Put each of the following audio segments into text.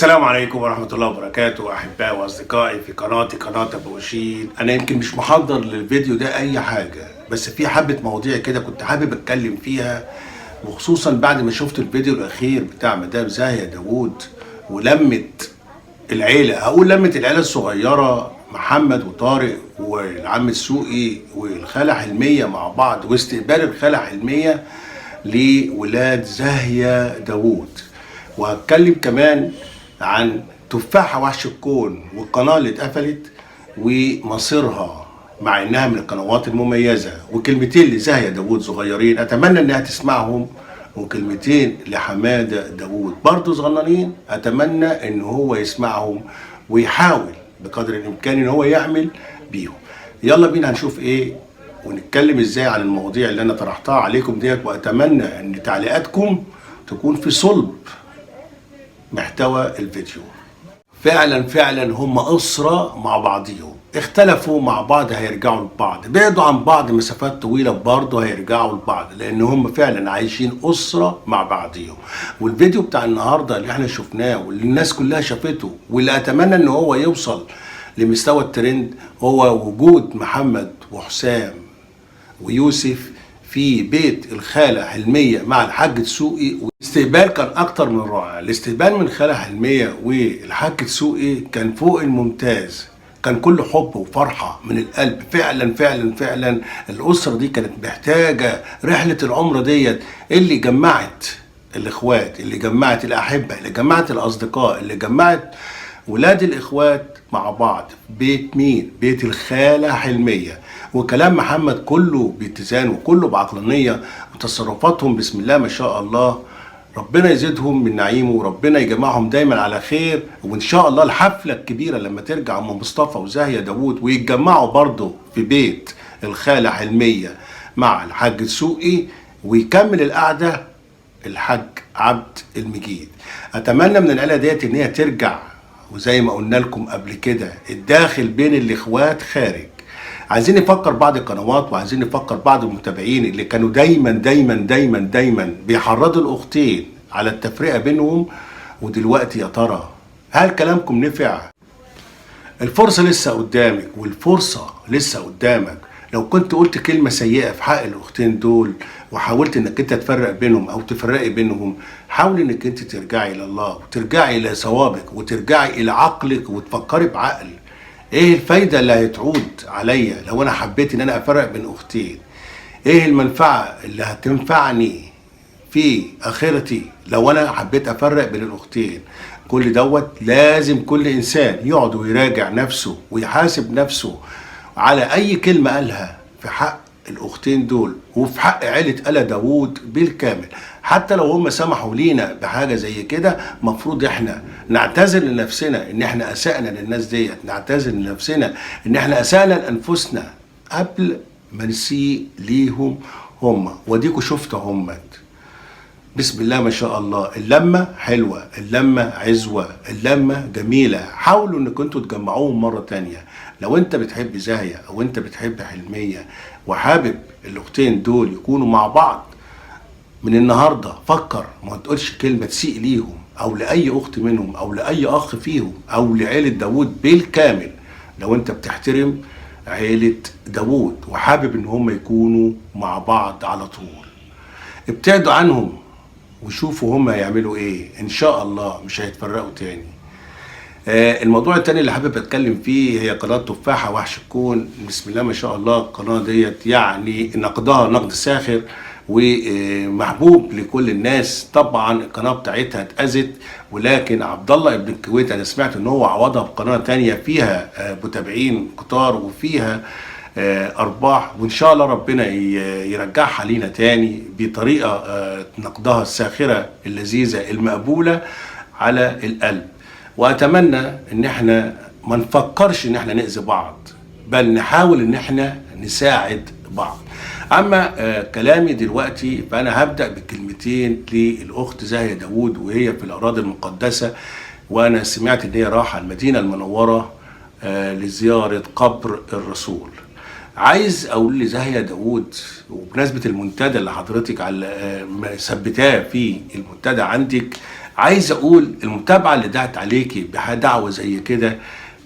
السلام عليكم ورحمة الله وبركاته أحبائي وأصدقائي في قناتي قناة أبو رشيد. أنا يمكن مش محضر للفيديو ده أي حاجة، بس في حبة مواضيع كده كنت حابب أتكلم فيها، وخصوصا بعد ما شفت الفيديو الأخير بتاع مدام زاهية داوود ولمت العيلة. هقول لمت العيلة الصغيرة، محمد وطارق والعم السوقي والخالة حلمية مع بعض، واستقبال الخالة حلمية لولاد زاهية داوود. وهتكلم كمان عن تفاحة وحش الكون والقناة اللي اتقفلت ومصيرها، مع انها من القنوات المميزة. وكلمتين لزاهية داوود صغيرين اتمنى انها تسمعهم، وكلمتين لحمادة داوود برضو صغننين اتمنى ان هو يسمعهم ويحاول بقدر الامكان ان هو يعمل بيهم. يلا بينا هنشوف ايه ونتكلم ازاي عن المواضيع اللي انا طرحتها عليكم ديت، واتمنى ان تعليقاتكم تكون في صلب محتوى الفيديو. فعلا هم أسرة مع بعضهم، اختلفوا مع بعض هيرجعوا لبعض، بعدوا عن بعض مسافات طويلة برضه هيرجعوا لبعض، لأن هم فعلا عايشين أسرة مع بعضهم. والفيديو بتاع النهاردة اللي احنا شفناه واللي الناس كلها شافته واللي أتمنى إن هو يوصل لمستوى الترند هو وجود محمد وحسام ويوسف في بيت الخالة حلمية مع الحاج دسوقي. والاستقبال كان أكتر من رائع. الاستقبال من الخالة حلمية والحاج دسوقي كان فوق الممتاز، كان كله حب وفرحة من القلب. فعلا الأسرة دي كانت محتاجة رحلة العمر ديت اللي جمعت الإخوات، اللي جمعت الأحبة، اللي جمعت الأصدقاء، اللي جمعت ولاد الإخوات مع بعض. بيت مين؟ بيت الخالة حلمية. وكلام محمد كله باتزان وكله بعقلانية، وتصرفاتهم بسم الله ما شاء الله. ربنا يزيدهم من نعيمه وربنا يجمعهم دايما على خير. وإن شاء الله الحفلة الكبيرة لما ترجع أم مصطفى وزاهية داوود ويتجمعوا برضه في بيت الخالة حلمية مع الحاج دسوقي، ويكمل القعدة الحاج عبد المجيد. أتمنى من العيلة ديت إن هي ترجع، وزي ما قلنا لكم قبل كده الداخل بين الاخوات خارج. عايزين نفكر بعض القنوات وعايزين نفكر بعض المتابعين اللي كانوا دايما بيحرضوا الاختين على التفرقه بينهم، ودلوقتي يا ترى هل كلامكم نفع؟ الفرصه لسه قدامك والفرصه لسه قدامك. لو كنت قلت كلمة سيئة في حق الأختين دول وحاولت إنك أنت تفرق بينهم أو تفرقي بينهم، حاول إنك أنت ترجعي إلى الله وترجعي إلى صوابك وترجعي إلى عقلك وتفكري بعقل. إيه الفايدة اللي هتعود عليا لو أنا حبيت إن أنا أفرق بين أختين؟ إيه المنفعة اللي هتنفعني في آخرتي لو أنا حبيت أفرق بين الأختين؟ كل دوت لازم كل إنسان يقعد ويراجع نفسه ويحاسب نفسه على اي كلمة قالها في حق الاختين دول وفي حق عيلة آل داوود بالكامل. حتى لو هم سمحوا لينا بحاجة زي كده، مفروض احنا نعتذر لنفسنا ان احنا اسأنا للناس ديت، نعتذر لنفسنا ان احنا اسأنا لانفسنا قبل ما نسيء ليهم هم. وديكوا شفتوا همت بسم الله ما شاء الله. اللمة حلوة، اللمة عزوة، اللمة جميلة. حاولوا انكم انتوا تجمعوهم مرة تانية. لو انت بتحب زاهية او انت بتحب حلمية وحابب الاختين دول يكونوا مع بعض، من النهاردة فكر ما تقولش كلمة تسيء ليهم او لأي اخت منهم او لأي اخ فيهم او لعيلة داوود بالكامل. لو انت بتحترم عيلة داوود وحابب ان هم يكونوا مع بعض على طول، ابتعدوا عنهم وشوفوا هم هيعملوا ايه. ان شاء الله مش هيتفرقوا تاني. الموضوع التاني اللي حابب اتكلم فيه هي قناة تفاحة وحش الكون. بسم الله ما شاء الله القناة ديت يعني نقدها نقد ساخر ومحبوب لكل الناس. طبعا القناة بتاعتها اتأذت، ولكن عبد الله ابن الكويت انا سمعت ان هو عوضها بقناة تانية فيها متابعين كتار وفيها ارباح، وان شاء الله ربنا يرجعها لينا تاني بطريقة نقدها الساخرة اللذيذة المقبولة على القلب. واتمنى ان احنا ما نفكرش ان احنا نأذي بعض، بل نحاول ان احنا نساعد بعض. اما كلامي دلوقتي فانا هبدأ بكلمتين للاخت زاهية داوود وهي في الاراضي المقدسة. وانا سمعت ان هي رايحة المدينة المنورة لزيارة قبر الرسول. عايز اقول لزاهية داوود وبمناسبة المنتدى اللي حضرتك على ثبتاه في المنتدى عندك، عايز اقول المتابعه اللي دعت عليكي بدعوه زي كده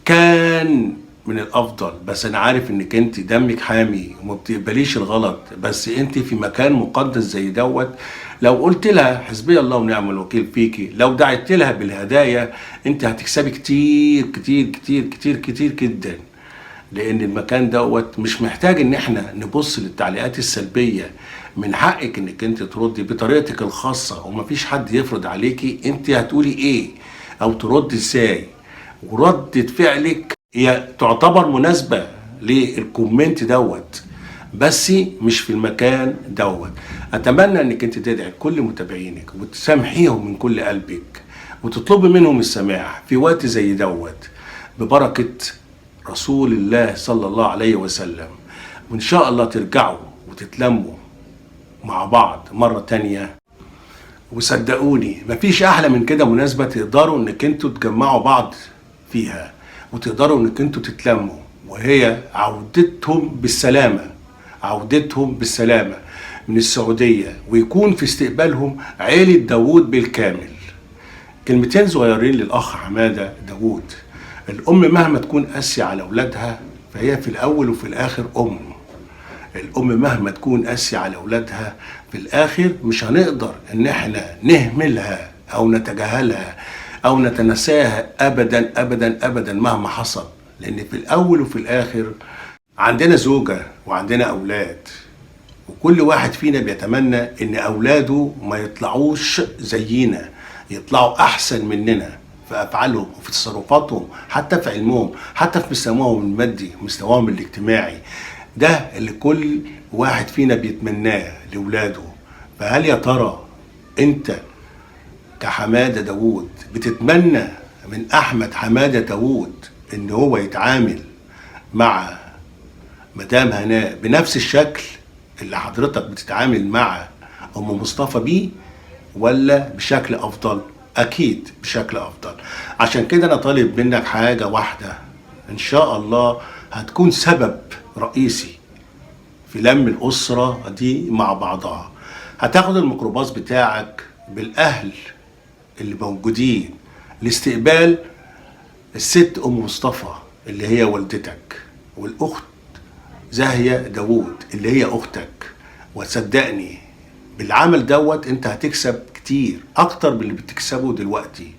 كان من الافضل، بس انا عارف انك انت دمك حامي وما بتقبليش الغلط، بس انت في مكان مقدس زي دوت. لو قلت لها حسبي الله ونعم الوكيل فيكي، لو دعيت لها بالهدايا، انت هتكسبي كتير كتير كتير كتير كتير جدا. لان المكان دوت مش محتاج ان احنا نبص للتعليقات السلبيه. من حقك انك انت تردي بطريقتك الخاصه، ومفيش حد يفرض عليكي انت هتقولي ايه او تردي ازاي. وردة فعلك هي تعتبر مناسبة للكومنت دوت، بس مش في المكان دوت. اتمنى انك انت تدعي لكل متابعينك وتسامحيهم من كل قلبك، وتطلبي منهم السماح في وقت زي دوت، ببركة رسول الله صلى الله عليه وسلم. وان شاء الله ترجعوا وتتلموا مع بعض مرة تانية. وصدقوني مفيش احلى من كده مناسبة تقدروا انك انتوا تجمعوا بعض فيها، وتقدروا انك انتوا تتلموا، وهي عودتهم بالسلامة. عودتهم بالسلامة من السعودية، ويكون في استقبالهم عيلة داوود بالكامل. كلمتين صغيرين للأخ حمادة داوود. الأم مهما تكون قاسية على أولادها فهي في الأول وفي الآخر أم. الأم مهما تكون قاسية على أولادها في الآخر مش هنقدر إن إحنا نهملها أو نتجاهلها أو نتناساها أبدا أبدا أبدا مهما حصل. لأن في الأول وفي الآخر عندنا زوجة وعندنا أولاد، وكل واحد فينا بيتمنى إن أولاده ما يطلعوش زينا، يطلعوا أحسن مننا في أفعالهم وفي تصرفاتهم، حتى في علمهم، حتى في مستواهم المادي ومستواهم الاجتماعي. ده اللي كل واحد فينا بيتمناه لأولاده. فهل يا ترى أنت كحمادة داوود بتتمنى من أحمد حمادة داوود إن هو يتعامل مع مدام هناء بنفس الشكل اللي حضرتك بتتعامل مع أم مصطفى بيه، ولا بشكل أفضل؟ أكيد بشكل أفضل. عشان كده أنا طالب منك حاجة واحدة إن شاء الله هتكون سبب رئيسي في لم الأسرة دي مع بعضها. هتاخد الميكروباص بتاعك بالأهل اللي موجودين لاستقبال الست أم مصطفى اللي هي والدتك، والأخت زاهية داوود اللي هي أختك. وصدقني بالعمل دوت انت هتكسب كتير اكتر من اللي بتكسبه دلوقتي.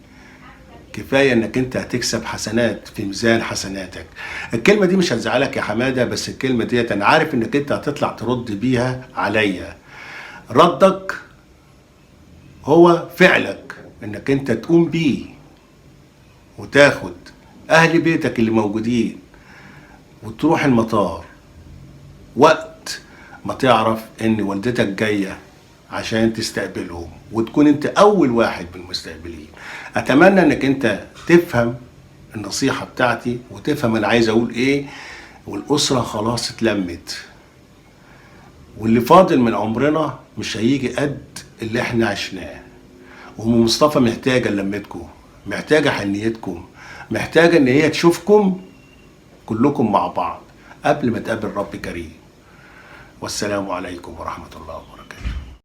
كفاية انك انت هتكسب حسنات في ميزان حسناتك. الكلمة دي مش هتزعلك يا حمادة، بس الكلمة ديت انا عارف انك انت هتطلع ترد بيها عليا. ردك هو فعلك انك انت تقوم بيه وتاخد اهل بيتك اللي موجودين وتروح المطار وقت ما تعرف ان والدتك جاية عشان تستقبلهم، وتكون انت اول واحد من المستقبلين. اتمنى انك انت تفهم النصيحة بتاعتي وتفهم انا عايز اقول ايه. والاسرة خلاص اتلمت، واللي فاضل من عمرنا مش هيجي قد اللي احنا عشناه. وام مصطفى محتاجة لمتكم، محتاجة حنيتكم، محتاجة ان هي تشوفكم كلكم مع بعض قبل ما تقابل رب كريم. والسلام عليكم ورحمة الله وبركاته.